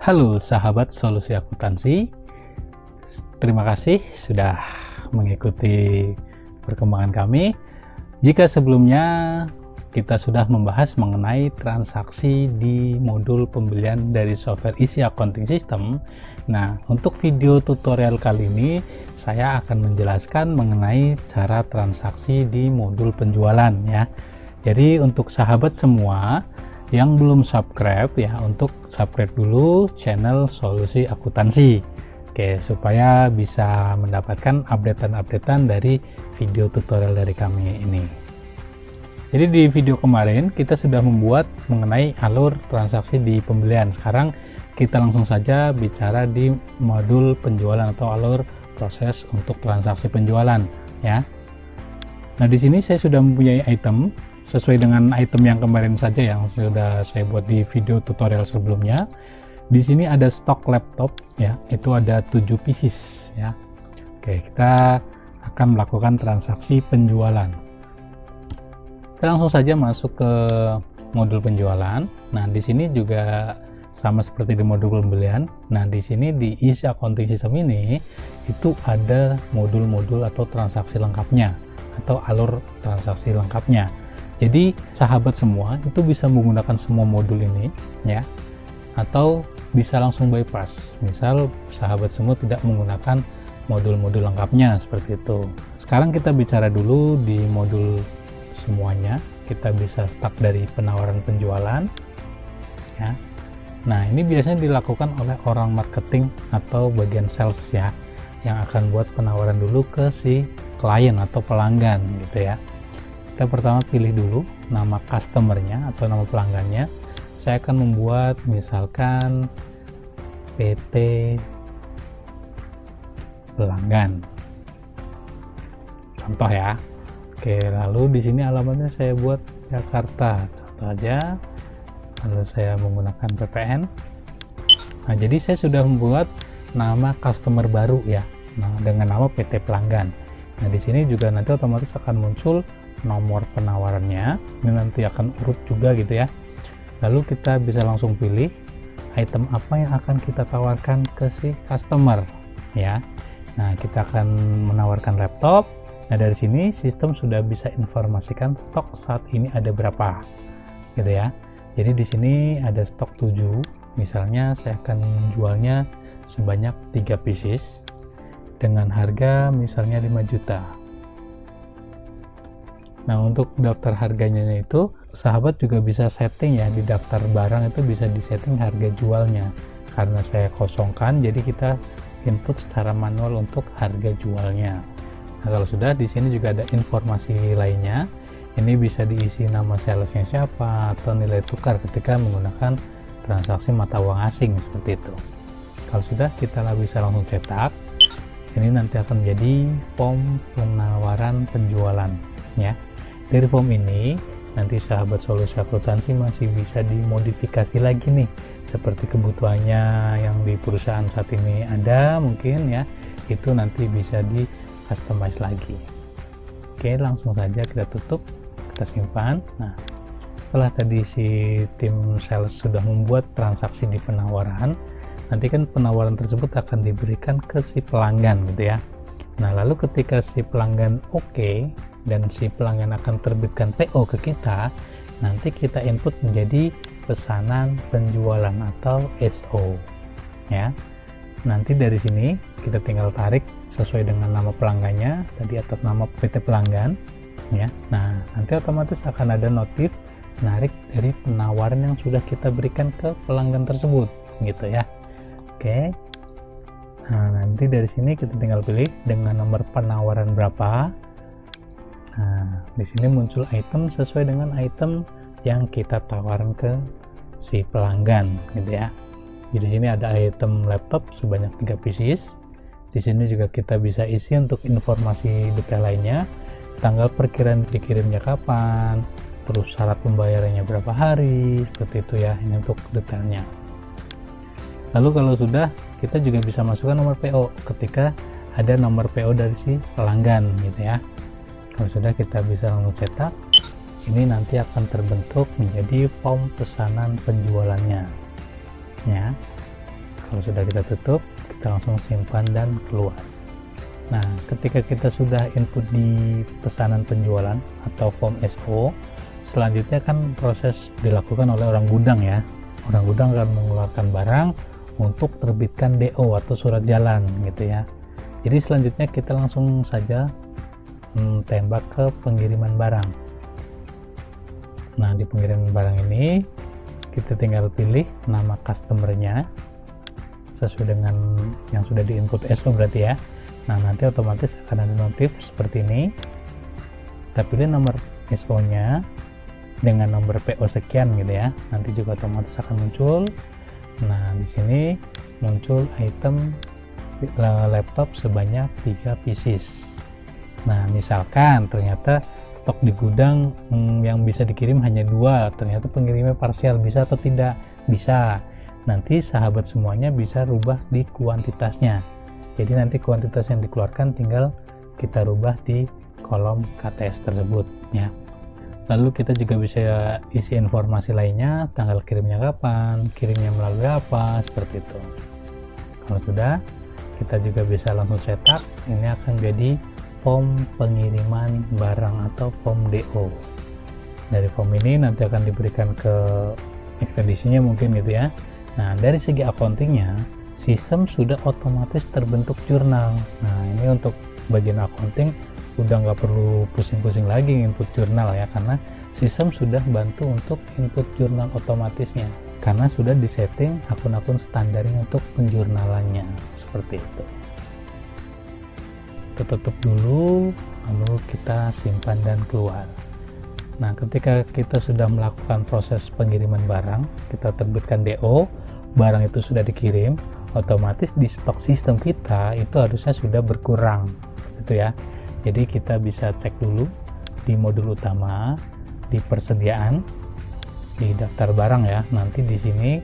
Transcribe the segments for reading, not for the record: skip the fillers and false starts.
Halo sahabat solusi akuntansi, terima kasih sudah mengikuti perkembangan kami. Jika sebelumnya kita sudah membahas mengenai transaksi di modul pembelian dari software isi accounting system, nah untuk video tutorial kali ini saya akan menjelaskan mengenai cara transaksi di modul penjualan ya. Jadi untuk sahabat semua yang belum subscribe ya, untuk subscribe dulu channel solusi akuntansi, oke, supaya bisa mendapatkan updatean dari video tutorial dari kami ini. Jadi di video kemarin kita sudah membuat mengenai alur transaksi di pembelian. Sekarang kita langsung saja bicara di modul penjualan atau alur proses untuk transaksi penjualan ya. Nah di sini saya sudah mempunyai item sesuai dengan item yang kemarin saja yang sudah saya buat di video tutorial sebelumnya. Di sini ada stok laptop ya, itu ada 7 pieces ya. Oke, kita akan melakukan transaksi penjualan. Kita langsung saja masuk ke modul penjualan. Nah, di sini juga sama seperti di modul pembelian. Nah, di sini di isi accounting system ini itu ada modul-modul atau transaksi lengkapnya atau alur transaksi lengkapnya. Jadi sahabat semua itu bisa menggunakan semua modul ini ya, atau bisa langsung bypass. Misal sahabat semua tidak menggunakan modul-modul lengkapnya seperti itu. Sekarang kita bicara dulu di modul semuanya. Kita bisa start dari penawaran penjualan ya. Nah ini biasanya dilakukan oleh orang marketing atau bagian sales ya, yang akan buat penawaran dulu ke si klien atau pelanggan gitu ya. Kita pertama pilih dulu nama customernya atau nama pelanggannya. Saya akan membuat misalkan PT pelanggan, contoh ya. Oke, lalu di sini alamatnya saya buat Jakarta, contoh aja. Lalu saya menggunakan PPN. Nah jadi saya sudah membuat nama customer baru ya, nah dengan nama PT pelanggan. Nah di sini juga nanti otomatis akan muncul nomor penawarannya, ini nanti akan urut juga gitu ya. Lalu kita bisa langsung pilih item apa yang akan kita tawarkan ke si customer ya. Nah kita akan menawarkan laptop. Nah dari sini sistem sudah bisa informasikan stok saat ini ada berapa gitu ya. Jadi di sini ada stok 7, misalnya saya akan jualnya sebanyak 3 pieces dengan harga misalnya 5 juta. Nah untuk daftar harganya itu sahabat juga bisa setting ya, di daftar barang itu bisa disetting harga jualnya. Karena saya kosongkan jadi kita input secara manual untuk harga jualnya. Nah kalau sudah, di sini juga ada informasi lainnya. Ini bisa diisi nama salesnya siapa atau nilai tukar ketika menggunakan transaksi mata uang asing seperti itu. Kalau sudah, kita bisa langsung cetak. Ini nanti akan menjadi form penawaran penjualan ya. Dari form ini nanti sahabat solusi akuntansi masih bisa dimodifikasi lagi nih, seperti kebutuhannya yang di perusahaan saat ini ada mungkin ya, itu nanti bisa di customize lagi. Oke, langsung saja kita tutup, kita simpan. Nah setelah tadi si tim sales sudah membuat transaksi di penawaran, nanti kan penawaran tersebut akan diberikan ke si pelanggan gitu ya. Nah lalu ketika si pelanggan oke dan si pelanggan akan terbitkan PO ke kita, nanti kita input menjadi pesanan penjualan atau SO ya. Nanti dari sini kita tinggal tarik sesuai dengan nama pelanggannya tadi atas nama PT pelanggan ya. Nah nanti otomatis akan ada notif narik dari penawaran yang sudah kita berikan ke pelanggan tersebut gitu ya. Oke. Nah nanti dari sini kita tinggal pilih dengan nomor penawaran berapa. Nah di sini muncul item sesuai dengan item yang kita tawarkan ke si pelanggan gitu ya. Jadi di sini ada item laptop sebanyak 3 pieces. Di sini juga kita bisa isi untuk informasi detail lainnya, tanggal perkiraan dikirimnya kapan, terus syarat pembayarannya berapa hari, seperti itu ya. Ini untuk detailnya. Lalu kalau sudah, kita juga bisa masukkan nomor PO ketika ada nomor PO dari si pelanggan gitu ya. Kalau sudah, kita bisa langsung cetak. Ini nanti akan terbentuk menjadi form pesanan penjualannya ya. Kalau sudah kita tutup, kita langsung simpan dan keluar. Nah, ketika kita sudah input di pesanan penjualan atau form SO, selanjutnya kan proses dilakukan oleh orang gudang ya. Orang gudang akan mengeluarkan barang untuk terbitkan DO atau surat jalan gitu ya. Jadi selanjutnya kita langsung saja tembak ke pengiriman barang. Nah, di pengiriman barang ini kita tinggal pilih nama customernya sesuai dengan yang sudah di input SO berarti ya. Nah, nanti otomatis akan ada notif seperti ini. Kita pilih nomor SO nya dengan nomor PO sekian gitu ya, nanti juga otomatis akan muncul. Nah, di sini muncul item laptop sebanyak 3 pieces. Nah, misalkan ternyata stok di gudang yang bisa dikirim hanya 2, ternyata pengirimnya parsial, bisa atau tidak? Bisa. Nanti sahabat semuanya bisa rubah di kuantitasnya. Jadi nanti kuantitas yang dikeluarkan tinggal kita rubah di kolom KTS tersebut ya. Lalu kita juga bisa isi informasi lainnya, tanggal kirimnya kapan, kirimnya melalui apa, seperti itu. Kalau sudah, kita juga bisa langsung cetak. Ini akan jadi form pengiriman barang atau form DO. Dari form ini nanti akan diberikan ke ekspedisinya mungkin gitu ya. Nah, dari segi accountingnya, sistem sudah otomatis terbentuk jurnal. Nah, ini untuk bagian accounting udah nggak perlu pusing-pusing lagi input jurnal ya, karena sistem sudah bantu untuk input jurnal otomatisnya, karena sudah disetting akun-akun standarnya untuk penjurnalannya seperti itu. Kita tutup dulu, lalu kita simpan dan keluar. Nah, ketika kita sudah melakukan proses pengiriman barang, kita terbitkan DO, barang itu sudah dikirim, otomatis di stok sistem kita itu harusnya sudah berkurang gitu ya. Jadi kita bisa cek dulu di modul utama, di persediaan, di daftar barang ya. Nanti di sini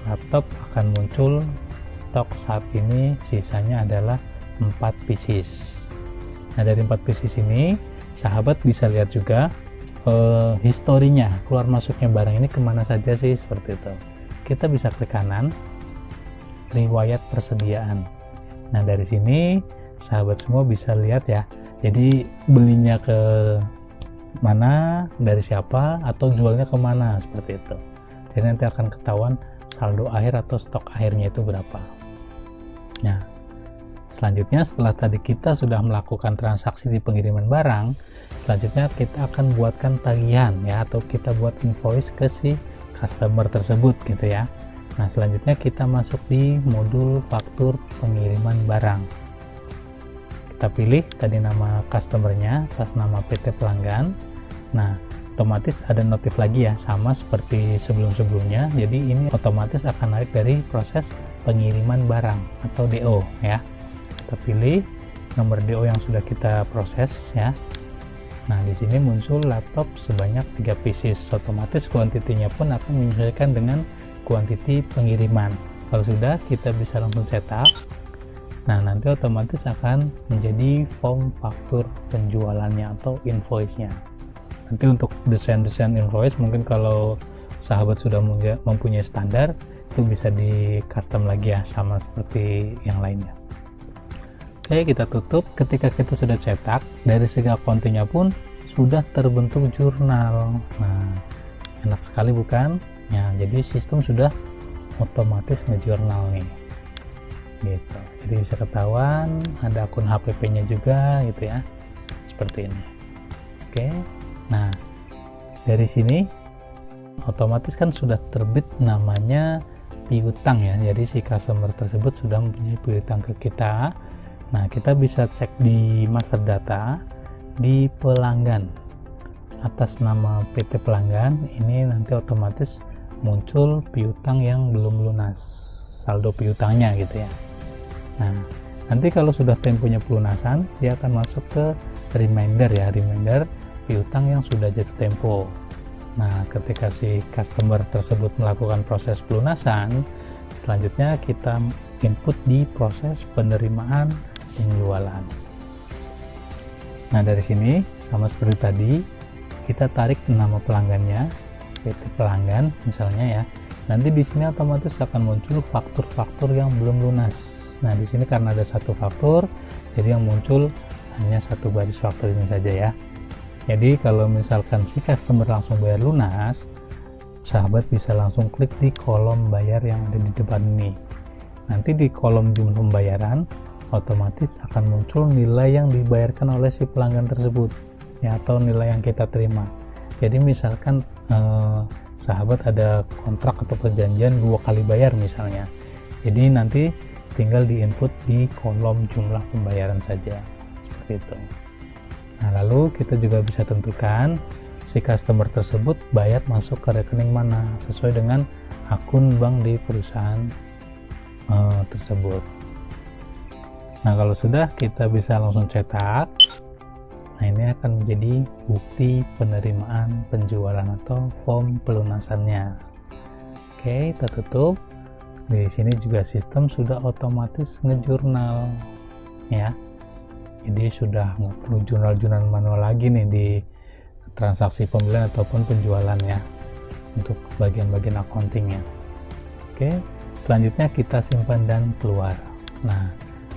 laptop akan muncul stok saat ini sisanya adalah 4 pieces. Nah, dari 4 pieces ini sahabat bisa lihat juga historinya, keluar masuknya barang ini kemana saja sih, seperti itu. Kita bisa klik kanan, riwayat persediaan. Nah, dari sini sahabat semua bisa lihat ya, jadi belinya ke mana, dari siapa, atau jualnya kemana, seperti itu. Jadi nanti akan ketahuan saldo akhir atau stok akhirnya itu berapa. Nah, selanjutnya setelah tadi kita sudah melakukan transaksi di pengiriman barang, selanjutnya kita akan buatkan tagihan ya, atau kita buat invoice ke si customer tersebut gitu ya. Nah, selanjutnya kita masuk di modul faktur pengiriman barang. Kita pilih tadi nama customernya atas nama PT pelanggan. Nah, otomatis ada notif lagi ya, sama seperti sebelum-sebelumnya. Jadi ini otomatis akan naik dari proses pengiriman barang atau DO ya. Kita pilih nomor DO yang sudah kita proses ya. Nah, di sini muncul laptop sebanyak 3 pieces. Otomatis kuantitinya pun akan menyesuaikan dengan kuantiti pengiriman. Kalau sudah, kita bisa langsung cetak. Nah, nanti otomatis akan menjadi form faktur penjualannya atau invoice-nya. Nanti untuk desain-desain invoice, mungkin kalau sahabat sudah mempunyai standar, itu bisa di custom lagi ya, sama seperti yang lainnya. Oke, kita tutup. Ketika kita sudah cetak, dari segi accounting-nya pun sudah terbentuk jurnal. Nah, enak sekali bukan? Ya, jadi sistem sudah otomatis ngejurnal nih. Gitu. Jadi bisa ketahuan, ada akun HPP-nya juga gitu ya. Seperti ini. Oke. Nah, dari sini otomatis kan sudah terbit namanya piutang ya. Jadi si customer tersebut sudah mempunyai piutang ke kita. Nah, kita bisa cek di master data di pelanggan. Atas nama PT pelanggan, ini nanti otomatis muncul piutang yang belum lunas, saldo piutangnya gitu ya. Nah, nanti kalau sudah temponya pelunasan, dia akan masuk ke reminder ya, reminder piutang yang sudah jatuh tempo. Nah, ketika si customer tersebut melakukan proses pelunasan, selanjutnya kita input di proses penerimaan penjualan. Nah, dari sini sama seperti tadi, kita tarik nama pelanggannya, PT pelanggan misalnya ya. nanti di sini otomatis akan muncul faktur-faktur yang belum lunas. Nah, di sini karena ada satu faktur, jadi yang muncul hanya satu baris faktur ini saja ya. Jadi kalau misalkan si customer langsung bayar lunas, sahabat bisa langsung klik di kolom bayar yang ada di depan ini. Nanti di kolom jumlah pembayaran otomatis akan muncul nilai yang dibayarkan oleh si pelanggan tersebut ya, atau nilai yang kita terima. Jadi misalkan sahabat ada kontrak atau perjanjian 2 kali bayar misalnya, jadi nanti tinggal di input di kolom jumlah pembayaran saja, seperti itu. Nah, lalu kita juga bisa tentukan si customer tersebut bayar masuk ke rekening mana sesuai dengan akun bank di perusahaan tersebut. Nah, kalau sudah, kita bisa langsung cetak. Nah, ini akan menjadi bukti penerimaan penjualan atau form pelunasannya. Oke, kita tutup. Di sini juga sistem sudah otomatis ngejurnal ya. Jadi sudah nggak perlu jurnal-jurnal manual lagi nih di transaksi pembelian ataupun penjualan ya, untuk bagian-bagian accountingnya. Oke, selanjutnya kita simpan dan keluar. Nah,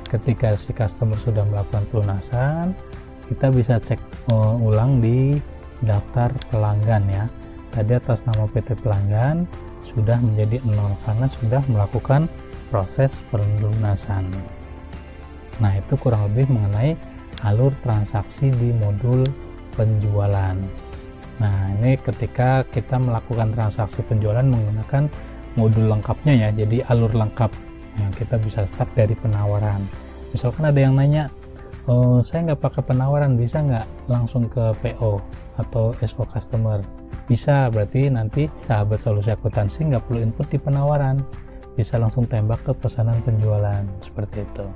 ketika si customer sudah melakukan pelunasan, kita bisa cek ulang di daftar pelanggan ya. Tadi atas nama PT Pelanggan sudah menjadi 0 karena sudah melakukan proses pelunasan. Nah, itu kurang lebih mengenai alur transaksi di modul penjualan. Nah, ini ketika kita melakukan transaksi penjualan menggunakan modul lengkapnya ya, jadi alur lengkap. Nah, kita bisa start dari penawaran. Misalkan ada yang nanya, saya nggak pakai penawaran, bisa nggak langsung ke PO atau SO customer? Bisa, berarti nanti sahabat solusi akuntansi nggak perlu input di penawaran, bisa langsung tembak ke pesanan penjualan, seperti itu.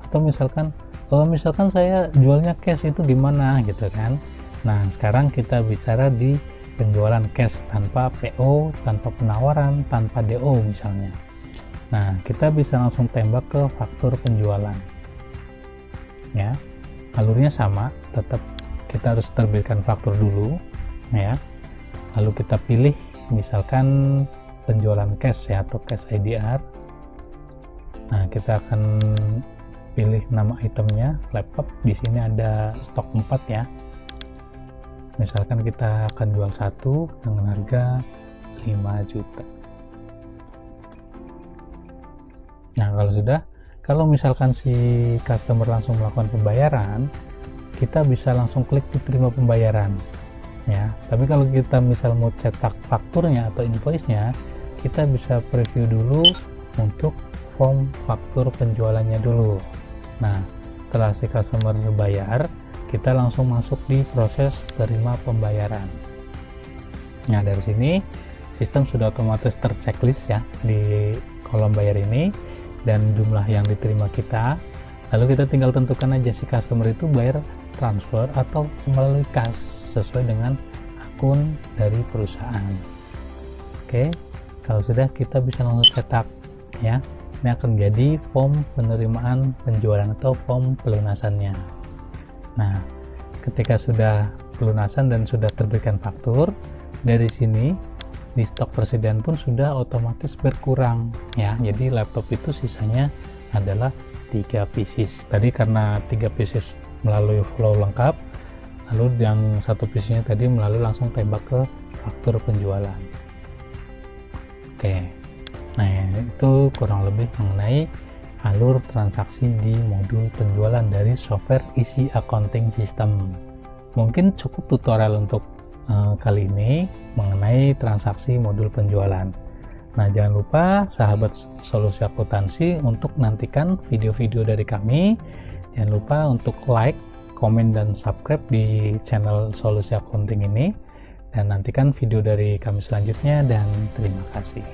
Atau misalkan saya jualnya cash, itu gimana gitu kan. Nah, sekarang kita bicara di penjualan cash tanpa PO, tanpa penawaran, tanpa DO misalnya. Nah, kita bisa langsung tembak ke faktur penjualan ya. Alurnya sama, tetap kita harus terbitkan faktur dulu ya, lalu kita pilih misalkan penjualan cash ya, atau cash IDR. Nah, kita akan pilih nama itemnya laptop. Di sini ada stok 4 ya, misalkan kita akan jual 1 dengan harga 5 juta. Nah, kalau misalkan si customer langsung melakukan pembayaran, kita bisa langsung klik di terima pembayaran ya. Tapi kalau kita misal mau cetak fakturnya atau invoice-nya, kita bisa preview dulu untuk form faktur penjualannya dulu. Nah, setelah si customer bayar, kita langsung masuk di proses terima pembayaran. Nah, dari sini sistem sudah otomatis terchecklist ya di kolom bayar ini, dan jumlah yang diterima kita. Lalu kita tinggal tentukan aja si customer itu bayar transfer atau melalui kas sesuai dengan akun dari perusahaan. Oke, kalau sudah, kita bisa langsung cetak ya. Ini akan menjadi form penerimaan penjualan atau form pelunasannya. Nah, ketika sudah pelunasan dan sudah terbitkan faktur, dari sini di stok persediaan pun sudah otomatis berkurang ya. Jadi laptop itu sisanya adalah 3 pieces. Tadi karena 3 pieces melalui flow lengkap, lalu yang 1 piecesnya tadi melalui langsung tembak ke faktur penjualan. Oke, nah itu kurang lebih mengenai alur transaksi di modul penjualan dari software Easy Accounting System. Mungkin cukup tutorial untuk kali ini mengenai transaksi modul penjualan. Nah, jangan lupa sahabat solusi akuntansi untuk nantikan video-video dari kami. Jangan lupa untuk like, komen, dan subscribe di channel solusi accounting ini, dan nantikan video dari kami selanjutnya, dan terima kasih.